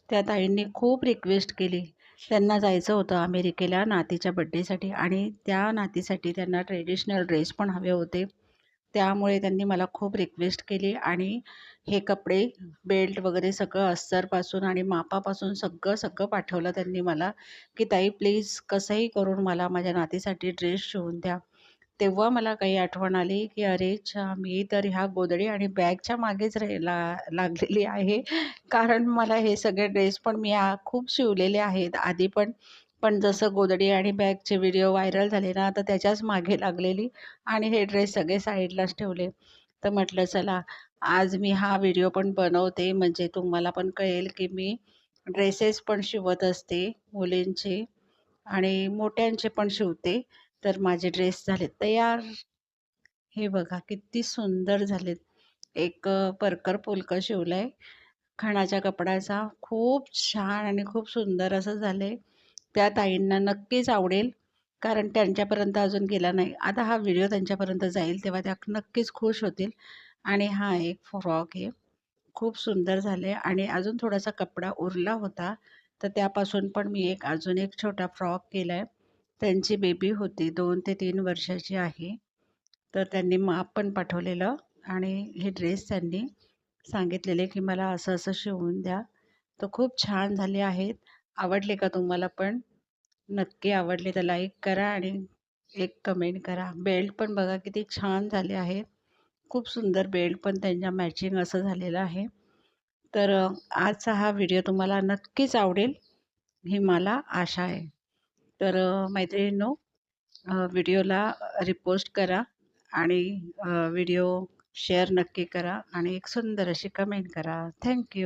त्या ताईंनी खूप रिक्वेस्ट केली. त्यांना जायचं होतं अमेरिकेला नातीच्या बर्थडेसाठी आणि त्या नातीसाठी त्यांना ट्रेडिशनल ड्रेस पण हवे होते. त्यामुळे त्यांनी मला खूप रिक्वेस्ट केली आणि हे कपडे, बेल्ट वगैरे सगळं अस्तरपासून आणि मापापासून सगळं पाठवलं त्यांनी मला, की "ताई प्लीज कसंही करून मला माझ्या नातीसाठी ड्रेस शिवून द्या." तेव्हा मला काही आठवण आली, की अरे मी तर ह्या गोधडी आणि बॅगच्या मागेच लागलेली आहे. कारण मला हे सगळे ड्रेस पण मी खूप शिवलेले आहेत आधी पण. पण जसं गोधडी आणि बॅगचे व्हिडिओ व्हायरल झाले ना, तर त्याच्याच मागे लागलेली आणि हे ड्रेस सगळे साईडलाच ठेवले. तर म्हटलं चला आज मी हा व्हिडिओ पण बनवते म्हणजे तुम्हाला पण कळेल, की मी ड्रेसेस पण शिवत असते मुलींचे आणि मोठ्यांचे पण शिवते. तर माझे ड्रेस झालेत तयार. हे बघा किती सुंदर झालेत. एक परकर पोलका शिवलाय खणाच्या कपड्याचा. खूप छान आणि खूप सुंदर असं झालंय. त्या ताईंना नक्कीच आवडेल, कारण त्यांच्यापर्यंत अजून गेला नाही. आता हा व्हिडिओ त्यांच्यापर्यंत जाईल तेव्हा त्या नक्कीच खुश होतील. आणि हा एक फ्रॉक आहे. खूप सुंदर झाले आणि अजून थोडासा कपडा उरला होता, तर त्यापासून पण मी अजून एक छोटा फ्रॉक केलाय. त्यांची बेबी होती 2 ते 3 वर्षाची आहे. तर त्यांनी माप पण पाठवलेलं आणि हे ड्रेस त्यांनी सांगितलेले, की मला असं-असं शिवून द्या. तर खूप छान झाले आहेत. आवडले का तुम्हाला पण? नक्की आवडले तर लाईक करा आणि एक कमेंट करा. बेल्ट पण बघा किती छान झाले आहेत. खूप सुंदर बेल्ट पण त्यांच्या मॅचिंग असं झालेलं आहे. तर आजचा हा व्हिडिओ तुम्हाला नक्कीच आवडेल, ही मला आशा आहे. तर मैत्रिणींनो व्हिडिओला रिपोस्ट करा आणि व्हिडिओ शेअर नक्की करा आणि एक सुंदर अशी कमेंट करा. थँक